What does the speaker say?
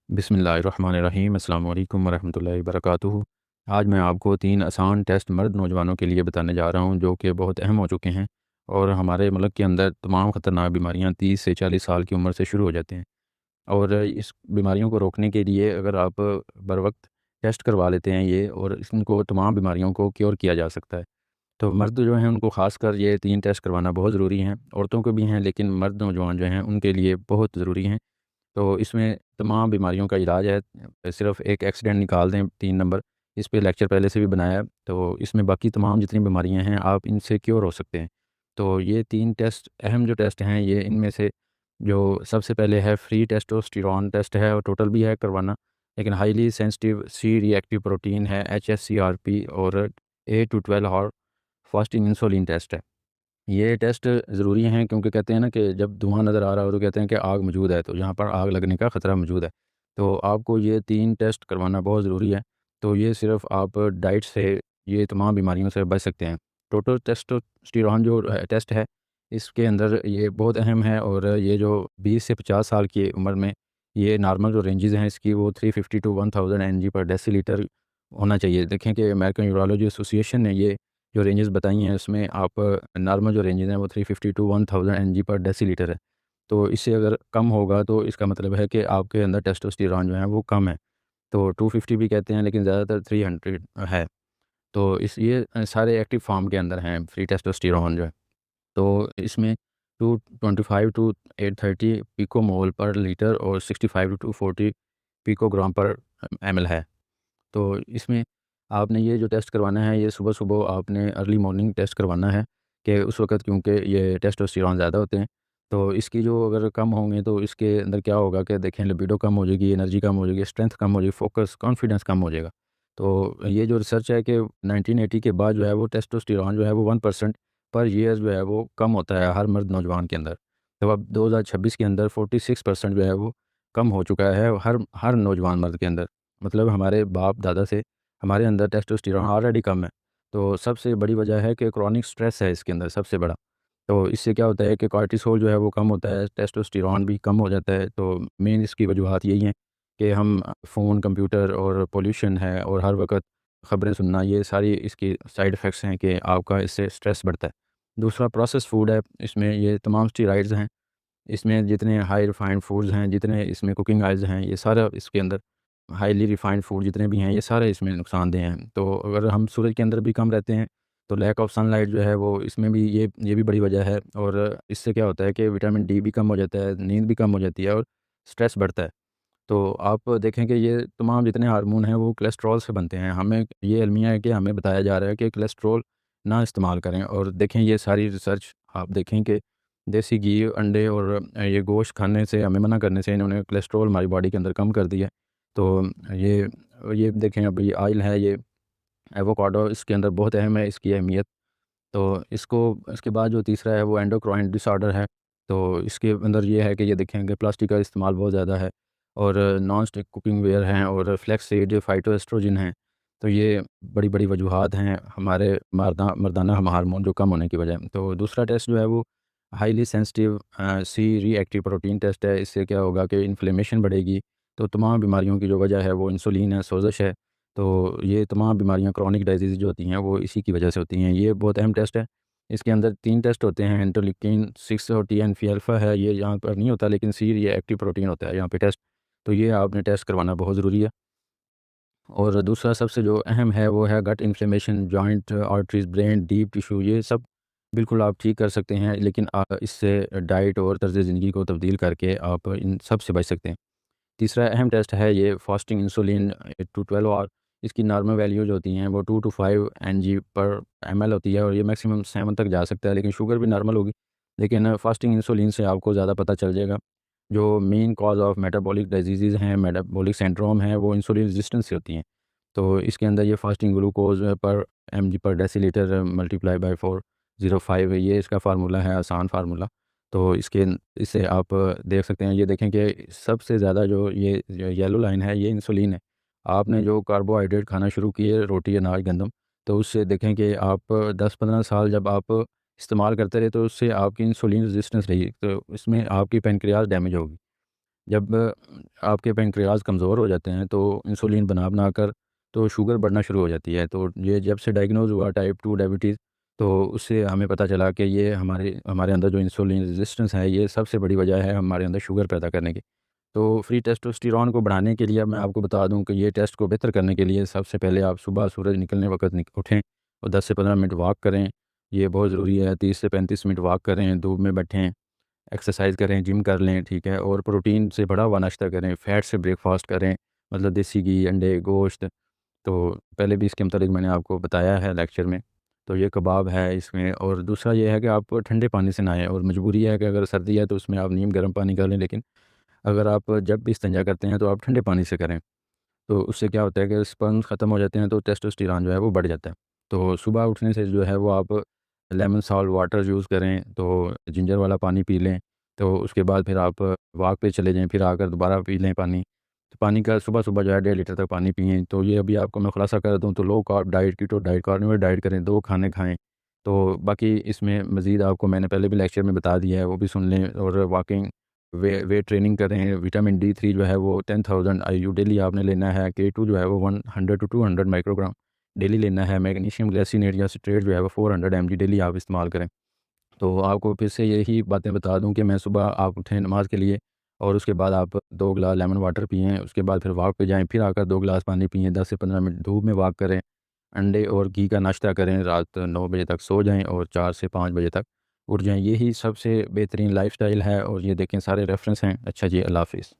बिस्मिल्लाहिर्रहमानिर्रहीम अस्सलाम वालेकुम वरहमतुल्लाहि वबरकातुहू। आज मैं आपको 3 आसान टेस्ट मर्द नौजवानों के लिए बताने जा रहा हूँ जो कि बहुत अहम हो चुके हैं और हमारे मुल्क के अंदर तमाम ख़तरनाक बीमारियाँ 30 से 40 साल की उम्र से शुरू हो जाती हैं। और इस बीमारियों को रोकने के लिए अगर आप बर वक्त टेस्ट करवा लेते हैं ये और इनको तमाम बीमारियों को क्योर किया जा सकता है। तो मर्द जो हैं उनको ख़ासकर ये 3 टेस्ट करवाना बहुत ज़रूरी हैं, औरतों को भी हैं लेकिन मर्द नौजवान जो हैं उनके लिए बहुत ज़रूरी हैं। तो इसमें तमाम बीमारियों का इलाज है, सिर्फ़ एक एक्सीडेंट निकाल दें 3 नंबर, इस पे लेक्चर पहले से भी बनाया है, तो इसमें बाकी तमाम जितनी बीमारियाँ हैं आप इनसे क्योर हो सकते हैं। तो ये 3 टेस्ट अहम जो टेस्ट हैं ये इनमें से जो सबसे पहले है फ्री टेस्टोस्टेरोन टेस्ट है और टोटल भी है करवाना, लेकिन highly sensitive C reactive protein है एचएससीआरपी और 8 to 12 hour fasting insulin test है। ये टेस्ट ज़रूरी हैं क्योंकि कहते हैं ना कि जब धुआँ नज़र आ रहा हो तो कहते हैं कि आग मौजूद है, तो यहाँ पर आग लगने का ख़तरा मौजूद है। तो आपको ये 3 टेस्ट करवाना बहुत ज़रूरी है। तो ये सिर्फ़ आप डाइट से ये तमाम बीमारियों से बच सकते हैं। टोटल टेस्टोस्टेरोन जो टेस्ट है, इसके अंदर ये बहुत अहम है और ये जो 20 से 50 साल की उम्र में ये नॉर्मल जो रेंजेज़ हैं इसकी वो 350 टू 1000 एनजी पर डेसीलीटर होना चाहिए। देखें कि अमेरिकन यूरोलॉजी एसोसिएशन ने ये जो रेंजेस बताई हैं उसमें आप नॉर्मल जो रेंजेस हैं वो 350 टू 1000 एनजी पर डेसीलीटर है। तो इससे अगर कम होगा तो इसका मतलब है कि आपके अंदर टेस्टोस्टेरोन जो है वो कम है। तो 250 भी कहते हैं लेकिन ज़्यादातर 300 है। तो इस ये सारे एक्टिव फॉर्म के अंदर हैं फ्री टेस्टोस्टेरोन जो है। तो इसमें 225 टू 830 पिकोमोल पर लीटर और 65 टू 40 पिकोग्राम पर एमएल है। तो इसमें आपने ये जो टेस्ट करवाना है, ये सुबह-सुबह आपने अर्ली मॉर्निंग टेस्ट करवाना है कि उस वक़्त क्योंकि ये टेस्टोस्टेरोन ज़्यादा होते हैं। तो इसकी जो अगर कम होंगे तो इसके अंदर क्या होगा कि देखें लिबिडो कम हो जाएगी, एनर्जी कम हो जाएगी, स्ट्रेंथ कम हो जाएगी, फ़ोकस, कॉन्फिडेंस कम हो जाएगा। तो ये जो रिसर्च है कि 1980 के बाद जो है वो टेस्टोस्टेरोन जो है वो 1% पर ईयर जो है वो कम होता है हर मर्द नौजवान के अंदर। तो अब 2026 के अंदर 46% जो है वो कम हो चुका है हर हर नौजवान मर्द के अंदर। मतलब हमारे बाप-दादा से हमारे अंदर टेस्टोस्टेरोन ऑलरेडी कम है। तो सबसे बड़ी वजह है कि क्रॉनिक स्ट्रेस है इसके अंदर सबसे बड़ा। तो इससे क्या होता है कि कॉर्टिसोल जो है वो कम होता है, टेस्टोस्टेरोन भी कम हो जाता है। तो मेन इसकी वजूहत यही हैं कि हम फ़ोन, कंप्यूटर और पॉल्यूशन है और हर वक़्त ख़बरें सुनना, ये सारी इसकी साइड इफ़ेक्ट्स हैं कि आपका इससे स्ट्रेस बढ़ता है। दूसरा प्रोसेस्ड फूड है, इसमें ये तमाम स्टेरॉइड्स हैं। इसमें जितने हाई रिफाइंड फूड्स हैं, जितने इसमें कुकिंग ऑयल्स हैं, ये सारा इसके अंदर हाईली रिफाइंड फूड जितने भी हैं, ये सारे इसमें नुकसानदेह हैं। तो अगर हम सूरज के अंदर भी कम रहते हैं, तो लैक ऑफ सनलाइट जो है वो इसमें भी ये भी बड़ी वजह है और इससे क्या होता है कि विटामिन डी भी कम हो जाता है, नींद भी कम हो जाती है और स्ट्रेस बढ़ता है। तो आप देखें कि ये तमाम जितने हार्मोन हैं वो कोलेस्ट्रॉल से बनते हैं। हमें ये अलमिया है कि हमें बताया जा रहा है कि कोलेस्ट्रॉल ना इस्तेमाल करें और देखें ये सारी रिसर्च आप देखें कि देसी घी, अंडे और ये गोश्त खाने से हमें मना करने से इन्होंने कोलेस्ट्रॉल हमारी बॉडी के अंदर कम कर दिया है। तो ये देखें अब ये ऑयल है ये एवोकाडो इसके अंदर बहुत अहम है इसकी अहमियत। तो इसको इसके बाद जो तीसरा है वो एंडोक्राइन डिसऑर्डर है। तो इसके अंदर ये है कि ये देखें कि प्लास्टिक का इस्तेमाल बहुत ज़्यादा है और नॉन स्टिक कुकिंग वेयर हैं और फ्लेक्स सीड, फाइटोएस्ट्रोजन हैं। तो ये बड़ी-बड़ी वजूहात हैं हमारे मर्दाना हम हार्मोन जो कम होने की वजह। तो दूसरा टेस्ट जो है वो highly sensitive C reactive protein test है। इससे क्या होगा कि इन्फ्लेमेशन बढ़ेगी, तो तमाम बीमारियों की जो वजह है वो इंसुलिन है, सोज़श है। तो ये तमाम बीमारियाँ क्रॉनिक डिज़ीज़ जो होती हैं वो इसी की वजह से होती हैं। ये बहुत अहम टेस्ट है। इसके अंदर 3 टेस्ट होते हैं, इंटरल्यूकिन 6 और टीएनएफ अल्फ़ा है, ये यहाँ पर नहीं होता लेकिन सी ये एक्टिव प्रोटीन होता है यहाँ पे टेस्ट। तो ये आपने टेस्ट करवाना बहुत ज़रूरी है। और दूसरा सबसे जो अहम है वो है gut inflammation, joint, arteries, brain, deep tissue, ये सब बिल्कुल आप ठीक कर सकते हैं लेकिन इससे डाइट और तर्ज़ ज़िंदगी को तब्दील करके आप इन सब से बच सकते हैं। तीसरा अहम टेस्ट है ये फास्टिंग इंसुलिन 8 टू 12 आवर, इसकी नॉर्मल वैल्यूज़ होती हैं वो 2 टू 5 एनजी पर एमएल होती है और ये मैक्सिमम 7 तक जा सकता है, लेकिन शुगर भी नॉर्मल होगी। लेकिन फास्टिंग इंसुलिन से आपको ज़्यादा पता चल जाएगा। जो main cause of metabolic disease हैं, मेटाबॉलिक सिंड्रोम है, वो इंसुलिन रेजिस्टेंस से होती हैं। तो इसके अंदर ये फास्टिंग ग्लूकोज़ पर एमजी पर डेसीलीटर मल्टीप्लाई बाय 405, ये इसका फ़ार्मूला है, आसान फ़ार्मूला। तो इससे आप देख सकते हैं, ये देखें कि सबसे ज़्यादा जो ये येलो लाइन है ये इंसुलिन है। आपने जो कार्बोहाइड्रेट खाना शुरू किए, रोटी, अनाज, गंदम, तो उससे देखें कि आप 10-15 साल जब आप इस्तेमाल करते रहे तो उससे आपकी इंसुलिन रेजिस्टेंस रही, तो इसमें आपकी पैनक्रियाज़ डैमेज होगी। जब आपके पैंक्रियाज़ कमज़ोर हो जाते हैं तो इंसुलिन बना कर तो शुगर बढ़ना शुरू हो जाती है। तो ये जब से डायग्नोज़ हुआ टाइप 2 डायबिटीज़, तो उससे हमें पता चला कि ये हमारे हमारे अंदर जो इंसुलिन रेज़िस्टेंस है, ये सबसे बड़ी वजह है हमारे अंदर शुगर पैदा करने की। तो फ्री टेस्टोस्टेरोन को बढ़ाने के लिए अब मैं आपको बता दूँ कि ये टेस्ट को बेहतर करने के लिए सबसे पहले आप सुबह सूरज निकलने वक़्त उठें और 10 से 15 मिनट वॉक करें। ये बहुत ज़रूरी है, 30 से 35 मिनट वॉक करें, धूप में बैठें, एक्सरसाइज़ करें, जिम कर लें, ठीक है? और प्रोटीन से भरा हुआ नाश्ता करें, फैट से ब्रेकफ़ास्ट करें, मतलब देसी घी, अंडे, गोश्त। तो पहले भी इसके मुतालिक मैंने आपको बताया है लेक्चर में। तो ये कबाब है इसमें, और दूसरा ये है कि आप ठंडे पानी से नहाएँ, और मजबूरी है कि अगर सर्दी है तो उसमें आप नीम गर्म पानी कर लें, लेकिन अगर आप जब भी इस्तिंजा करते हैं तो आप ठंडे पानी से करें। तो उससे क्या होता है कि स्पर्म्स ख़त्म हो जाते हैं तो टेस्टोस्टेरोन जो है वो बढ़ जाता है। तो सुबह उठने से जो है वो आप लेमन साल्ट वाटर यूज़ करें, तो जिंजर वाला पानी पी लें। तो उसके बाद फिर आप वॉक पे चले जाएँ, फिर आकर दोबारा पी लें पानी। तो पानी का सुबह-सुबह जो है 1.5 लीटर तक पानी पिएँ। तो ये अभी आपको मैं खुलासा कर दूँ तो low carb diet, keto diet, carnivore diet करें, 2 खाने खाएँ। तो बाकी इसमें मज़ीद आपको मैंने पहले भी लेक्चर में बता दिया है, वो भी सुन लें। और वॉकिंग, वेट ट्रेनिंग करें, विटामिन डी 3 जो है वो 10,000 आईयू डेली आपने लेना है, के2 जो है वो 100 टू 200 माइक्रोग्राम डेली लेना है, मैग्नीशियम ग्लाइसिनेट या सिट्रेट जो है वो 400 एमजी डेली आप इस्तेमाल करें। तो आपको फिर से यही बातें बता दूँ कि मैं सुबह आप उठें नमाज़ के लिए, और उसके बाद आप 2 गिलास लेमन वाटर पिएँ, उसके बाद फिर वॉक पे जाएँ, फिर आकर 2 गिलास पानी पिएँ, 10 से 15 मिनट धूप में वॉक करें, अंडे और घी का नाश्ता करें, रात 9 बजे तक सो जाएँ और 4 से 5 बजे तक उठ जाएँ। यही सबसे बेहतरीन लाइफ़स्टाइल है, और ये देखें सारे रेफ़रेंस हैं। अच्छा जी, अल्लाह हाफ़िज़।